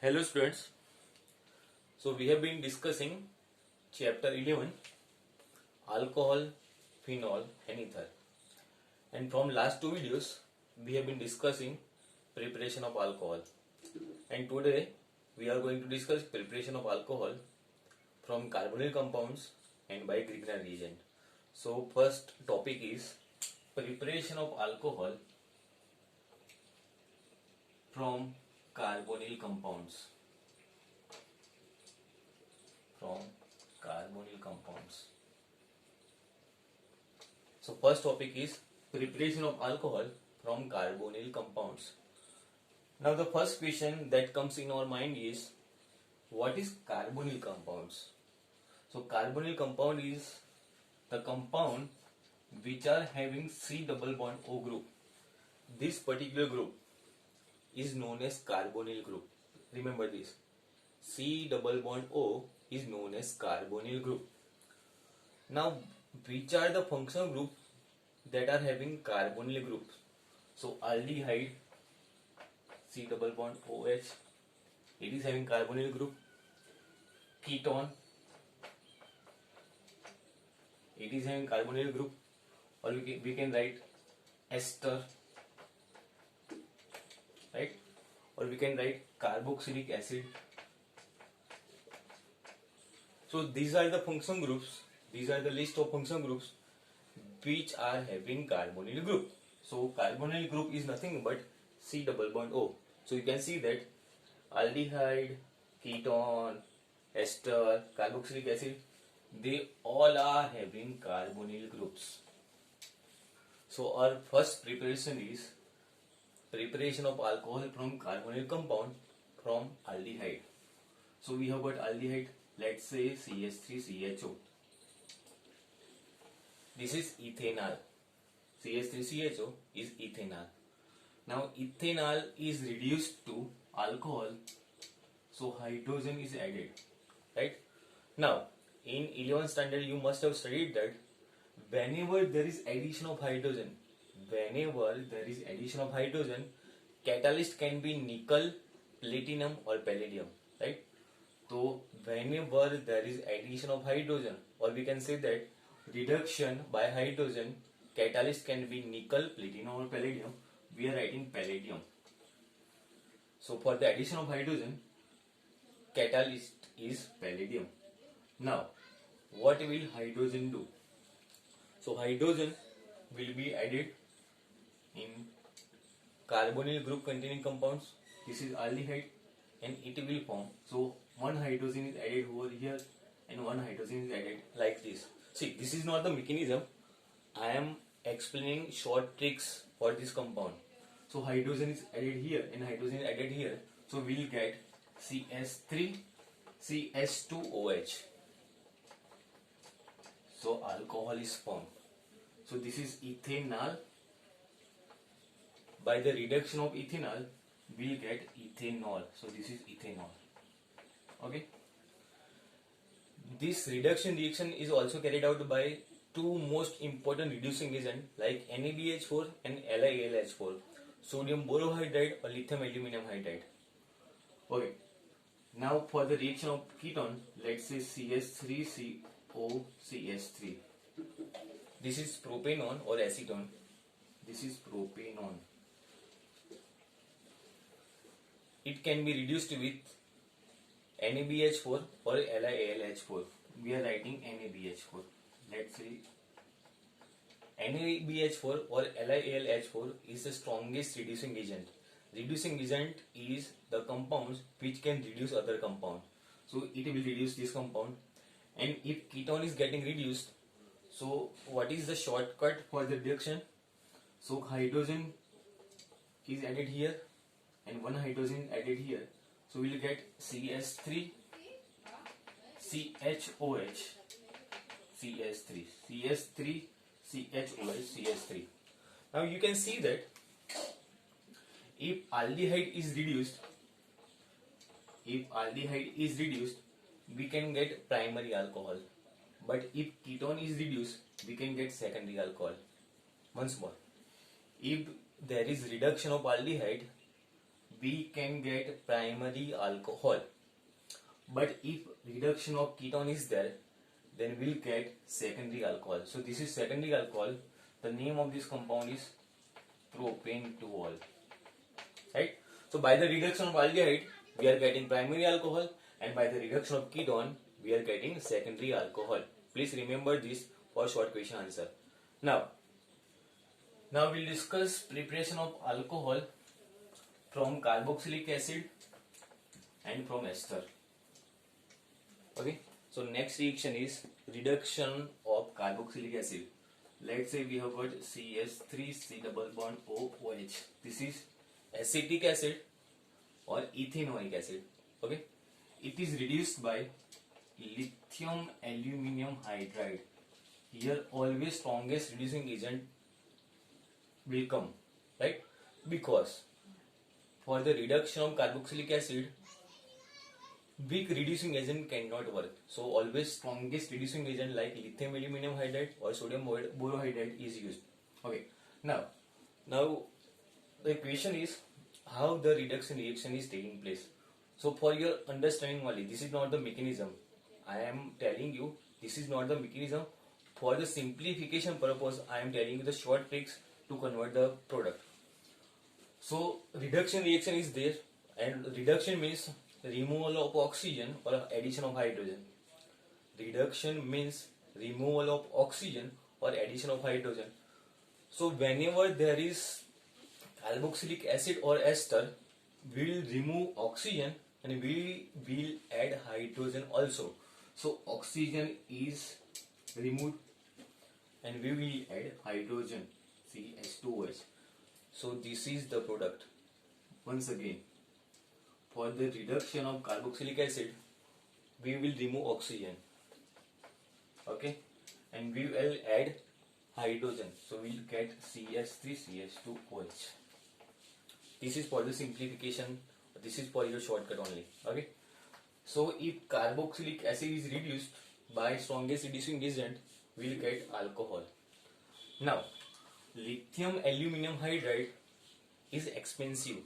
Hello students, so we have been discussing chapter 11 alcohol, phenol and ether, and from last two videos we have been discussing preparation of alcohol, and today we are going to discuss preparation of alcohol from carbonyl compounds and by Grignard reagent. So first topic is preparation of alcohol from carbonyl compounds. So first topic is preparation of alcohol from carbonyl compounds. Now the first question that comes in our mind is, what is carbonyl compounds? So carbonyl compound is the compound which are having C double bond O group. This particular group is known as carbonyl group. Remember this. C double bond O is known as carbonyl group. Now, which are the functional group that are having carbonyl groups? So aldehyde, C double bond OH, it is having carbonyl group. Ketone, it is having carbonyl group. Or we can write ester, right? Or we can write carboxylic acid. So these are the function groups. These are the list of function groups which are having carbonyl group. So carbonyl group is nothing but C double bond O. So you can see that aldehyde, ketone, ester, carboxylic acid, they all are having carbonyl groups. So our first preparation is preparation of alcohol from carbonyl compound from aldehyde. So we have got aldehyde, let's say CH3CHO. This is ethanol. CH3CHO is ethanol. Now ethanol is reduced to alcohol, so hydrogen is added, right? Now in 11th standard you must have studied that whenever there is addition of hydrogen, catalyst can be nickel, platinum or palladium, right? So whenever there is addition of hydrogen, or we can say that reduction by hydrogen, catalyst can be nickel, platinum or palladium, we are writing palladium. So for the addition of hydrogen, catalyst is palladium. Now what will hydrogen do? So hydrogen will be added in carbonyl group containing compounds. This is aldehyde and it will form. So one hydrogen is added over here and one hydrogen is added like this. See, this is not the mechanism. I am explaining short tricks for this compound. So hydrogen is added here and hydrogen is added here. So we will get CH3, CH2OH. So alcohol is formed. So this is ethanol. By the reduction of ethanol, we will get ethanol. So this is ethanol. Okay. This reduction reaction is also carried out by two most important reducing agents like NaBH4 and LiAlH4, sodium borohydride or lithium aluminum hydride. Okay. Now for the reaction of ketone, let's say CH3COCH3. This is propanone or acetone. This is propanone. It can be reduced with NaBH4 or LiAlH4. We are writing NaBH4. Let's say NaBH4 or LiAlH4 is the strongest reducing agent. Reducing agent is the compounds which can reduce other compound. So it will reduce this compound. And if ketone is getting reduced, so what is the shortcut for the reduction? So hydrogen is added here and one hydrogen added here. So we will get CH3, CHOH, CH3, CH3, CHOH, CH3. Now you can see that if aldehyde is reduced, we can get primary alcohol. But if ketone is reduced, we can get secondary alcohol. Once more, if there is reduction of aldehyde, we can get primary alcohol. But if reduction of ketone is there, then we'll get secondary alcohol. So this is secondary alcohol. The name of this compound is propanetol. Right? So by the reduction of aldehyde, we are getting primary alcohol, and by the reduction of ketone, we are getting secondary alcohol. Please remember this for short question answer. Now we'll discuss preparation of alcohol from carboxylic acid and from ester. Okay, so next reaction is reduction of carboxylic acid. Let's say we have got CH3C double bond OH. This is acetic acid or ethanoic acid. Okay, it is reduced by lithium aluminium hydride. Here always strongest reducing agent will come, right? Because for the reduction of carboxylic acid, weak reducing agent cannot work. So always strongest reducing agent like lithium aluminum hydride or sodium borohydride is used. Okay. Now the question is how the reduction reaction is taking place. So for your understanding only, this is not the mechanism. I am telling you this is not the mechanism. For the simplification purpose, I am telling you the short tricks to convert the product. So reduction reaction is there, and reduction means removal of oxygen or addition of hydrogen. Reduction means removal of oxygen or addition of hydrogen. So whenever there is carboxylic acid or ester, we will remove oxygen and we will add hydrogen also. So oxygen is removed and we will add hydrogen, CH2OH. So this is the product. Once again, for the reduction of carboxylic acid, we will remove oxygen. Okay, and we will add hydrogen. So we will get CH3CH2OH. This is for the simplification. This is for your shortcut only. Okay. So if carboxylic acid is reduced by strongest reducing agent, we will get alcohol. Now, lithium aluminum hydride is expensive.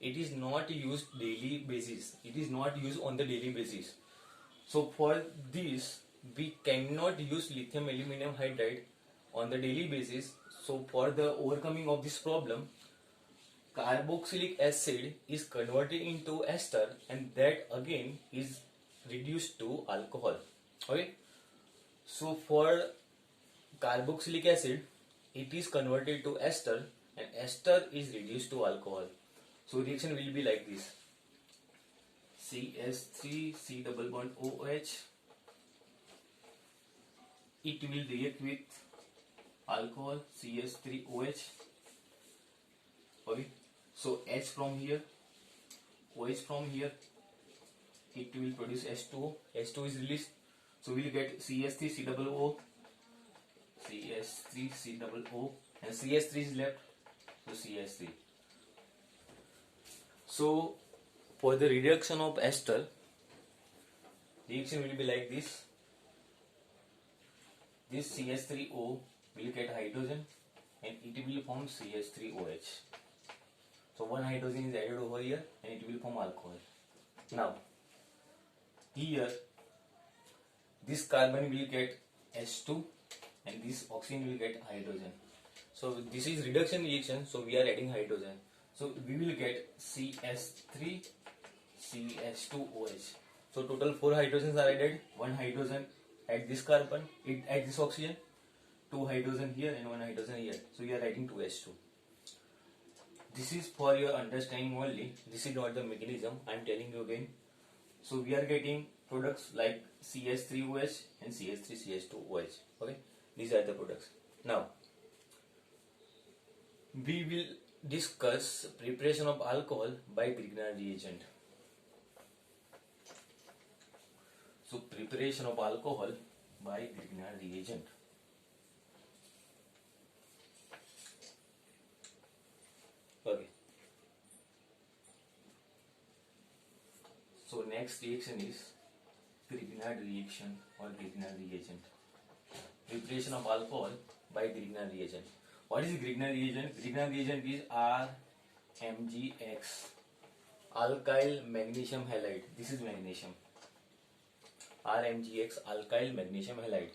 It is not used daily basis. It is not used on the daily basis. So for this, we cannot use lithium aluminum hydride on the daily basis. So for the overcoming of this problem, carboxylic acid is converted into ester, and that again is reduced to alcohol. Okay. So for carboxylic acid, it is converted to ester, and ester is reduced to alcohol. So reaction will be like this: CH3C double bond OH. It will react with alcohol CH3OH. Okay. So H from here, OH from here, it will produce H2O. H2 is released. So we will get CH3COO, CH3COO, and CH3 is left. So CH3. So for the reduction of ester, reaction will be like this. This CH3O will get hydrogen and it will form CH3OH. So one hydrogen is added over here and it will form alcohol. Now here this carbon will get H2 and this oxygen will get hydrogen. So this is reduction reaction, so we are adding hydrogen. So we will get CH3 CH2OH. So total 4 hydrogens are added. One hydrogen at this carbon, it at this oxygen, 2 hydrogen here and 1 hydrogen here. So we are adding 2H2. This is for your understanding only. This is not the mechanism. I am telling you again. So we are getting products like CH3OH and CH3CH2OH. Okay, these are the products. Now we will discuss preparation of alcohol by Grignard reagent. So preparation of alcohol by Grignard reagent. Okay. So next reaction is Grignard reaction or Grignard reagent. Preparation of alcohol by Grignard reagent. What is Grignard reagent? Grignard reagent is RMGX. alkyl magnesium halide. This is magnesium. RMgX, alkyl magnesium halide.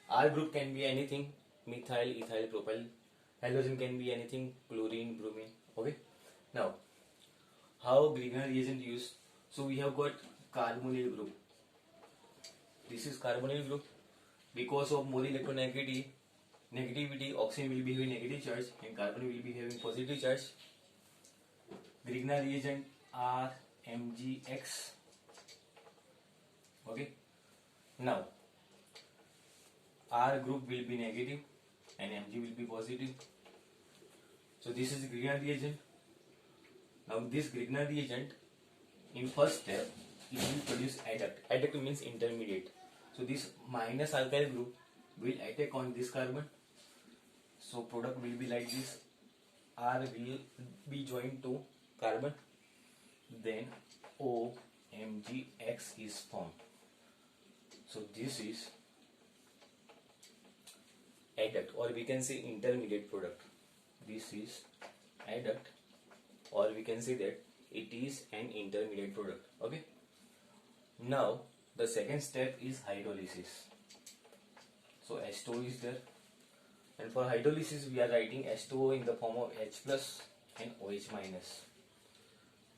R group can be anything, methyl, ethyl, propyl. Halogen can be anything, chlorine, bromine. Okay. Now, how Grignard reagent used? So we have got carbonyl group. This is carbonyl group. Because of more electronegativity, oxygen will be having negative charge and carbon will be having positive charge. Grignard reagent RMgX. Okay. Now, R group will be negative and Mg will be positive. So this is Grignard reagent. Now this Grignard reagent, in first step, it will produce adduct. Adduct means intermediate. So this minus alkyl group will attack on this carbon. So product will be like this. R will be joined to carbon. Then OMgX is formed. So this is adduct, or we can say intermediate product. This is adduct, or we can say that it is an intermediate product. Okay. Now the second step is hydrolysis. So H2O is there, and for hydrolysis we are writing H2O in the form of H plus and OH minus.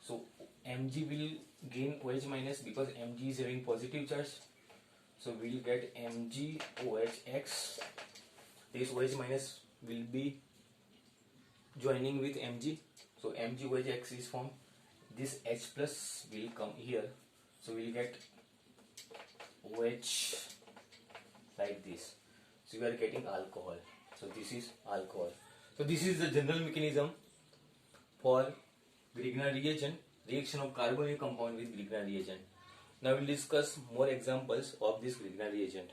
So Mg will gain OH minus because Mg is having positive charge. So we will get MgOHX. This OH minus will be joining with Mg. So MgOHX is formed. This H plus will come here. So we will get OH like this. So we are getting alcohol. So this is alcohol. So this is the general mechanism for Grignard reagent, reaction of carbonyl compound with Grignard reagent. Now we will discuss more examples of this Grignard reagent.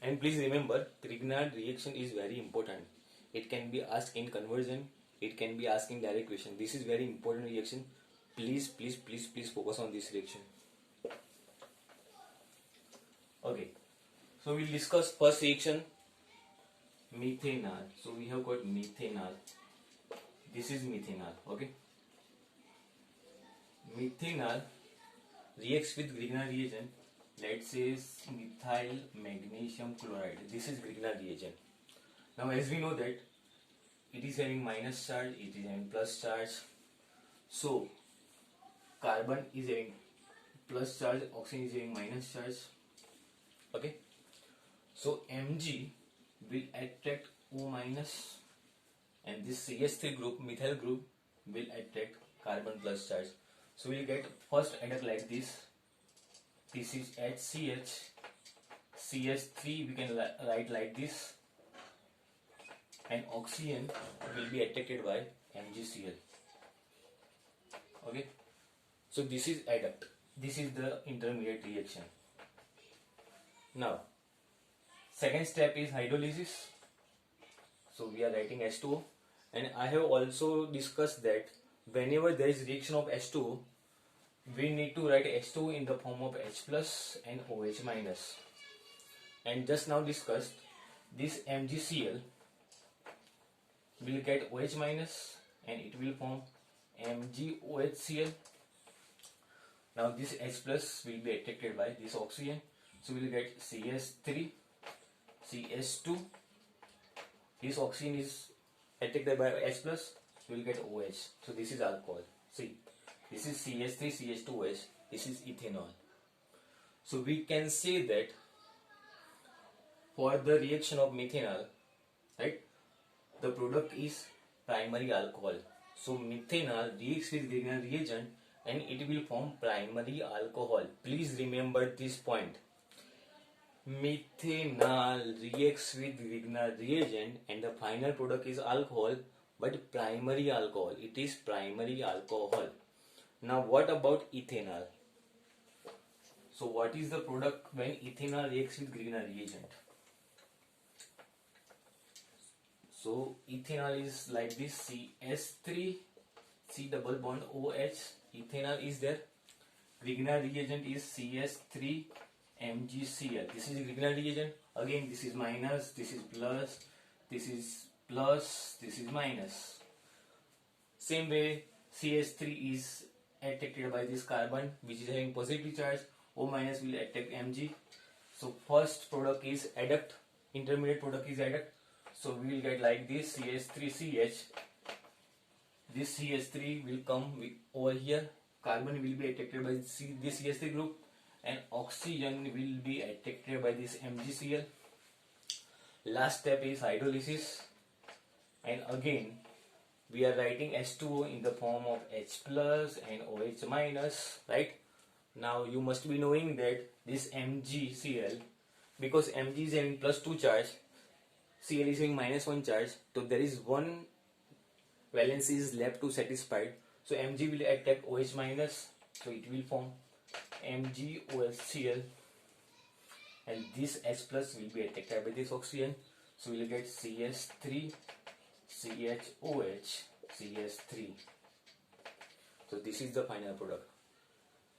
And please remember, Grignard reaction is very important. It can be asked in conversion. It can be asked in direct question. This is very important reaction. Please focus on this reaction. Okay. So we'll discuss first reaction, methanol. So we have got methanol. This is methanol. Okay. Methanol reacts with Grignard reagent. Let's say methyl magnesium chloride. This is Grignard reagent. Now as we know that it is having minus charge, it is having plus charge. So carbon is having plus charge, oxygen is having minus charge. Okay. So Mg will attract O minus, and this CH3 group, methyl group, will attract carbon plus charge. So we will get first adduct like this. This is HCH. CH3 we can write like this, and oxygen will be attracted by MgCl. Okay. So this is adduct. This is the intermediate reaction. Now, second step is hydrolysis. So we are writing H2O, and I have also discussed that whenever there is reaction of H2O, we need to write H2O in the form of H plus and OH minus. And just now discussed, this MgCl will get OH minus and it will form MgOHCl. Now this H plus will be attracted by this oxygen. So we will get CS3, CS2. This oxygen is attracted by H plus, we will get OH. So this is alcohol. See, this is CH3, CH2OH. This is ethanol. So we can say that for the reaction of methanol, right, the product is primary alcohol. So methanol reacts with Grignard reagent and it will form primary alcohol. Please remember this point. Methanol reacts with Grignard reagent and the final product is alcohol, but primary alcohol. It is primary alcohol. Now what about ethanol? So what is the product when ethanol reacts with Grignard reagent? So ethanol is like this, CS3, C double bond OH, ethanol is there. Grignard reagent is CS3 MgCl. This is Grignard reagent. Again, this is minus, this is plus, this is plus, this is minus. Same way, CH3 is attracted by this carbon which is having positive charge. O minus will attract Mg. So first product is adduct, intermediate product is adduct. So we will get like this CH3CH. This CH3 will come over here. Carbon will be attracted by this CH3 group, and oxygen will be attracted by this MgCl. Last step is hydrolysis, and again we are writing H2O in the form of H plus and OH minus, right? Now you must be knowing that this MgCl, because Mg is having +2 charge, Cl is having -1 charge, so there is one valency is left to satisfied. So Mg will attract OH minus, so it will form MgOHCl, and this H plus will be attracted by this oxygen, so we will get CH3 CHOH CH3. So this is the final product.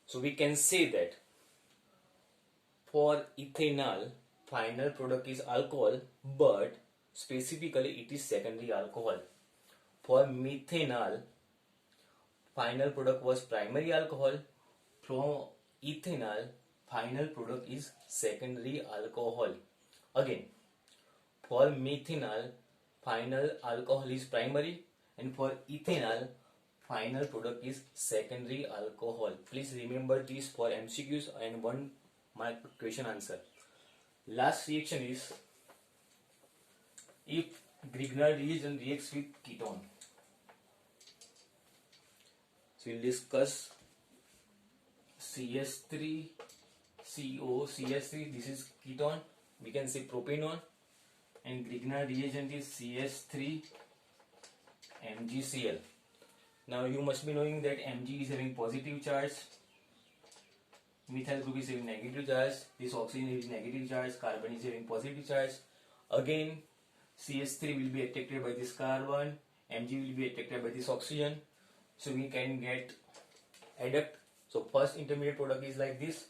So we can say that for ethanol, final product is alcohol, but specifically it is secondary alcohol. For methanol, final product was primary alcohol. From ethanol, final product is secondary alcohol. Again, for methanol, final alcohol is primary, and for ethanol, final product is secondary alcohol. Please remember this for MCQs and 1 mark question answer. Last reaction is if Grignard reagent reacts with ketone. So we'll discuss CH3 CO CH3, this is ketone, we can say propanone, and Grignard reagent is CH3 MgCl. Now you must be knowing that Mg is having positive charge, methyl group is having negative charge, this oxygen is negative charge, carbon is having positive charge. Again, CH3 will be attracted by this carbon, Mg will be attracted by this oxygen, so we can get adduct. So first intermediate product is like this,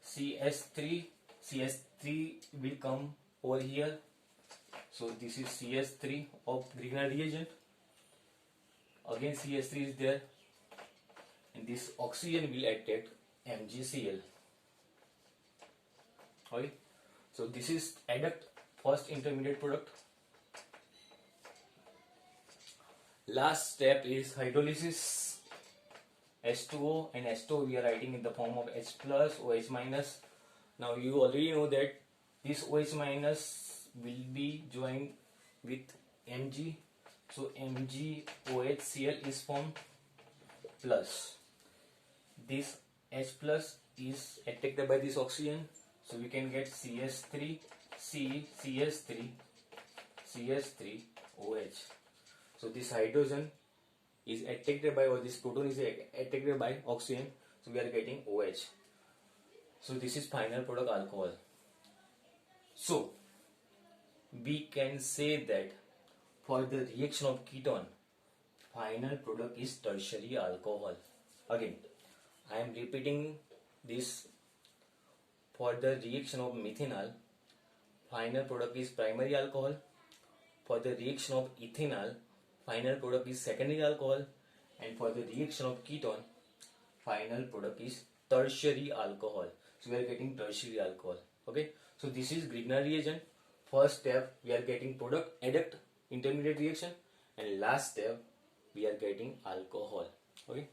CH3 will come over here, so this is CH3 of Grignard reagent. Again CH3 is there, and this oxygen will attract MgCl. Okay, so this is adduct, first intermediate product. Last step is hydrolysis. H2O and H2O we are writing in the form of H plus OH minus. Now you already know that this OH minus will be joined with Mg, so MgOHCl is formed plus. This H plus is attracted by this oxygen, so we can get CH3 CH3OH. So this hydrogen is attracted by, or this proton is attracted by oxygen, so we are getting OH. So this is final product alcohol. So we can say that for the reaction of ketone, final product is tertiary alcohol. Again, I am repeating this. For the reaction of methanol, final product is primary alcohol. For the reaction of ethanol, final product is secondary alcohol, and for the reaction of ketone, final product is tertiary alcohol. So we are getting tertiary alcohol. Okay, so this is Grignard reagent. First step we are getting product, adduct, intermediate reaction, and last step we are getting alcohol. Okay.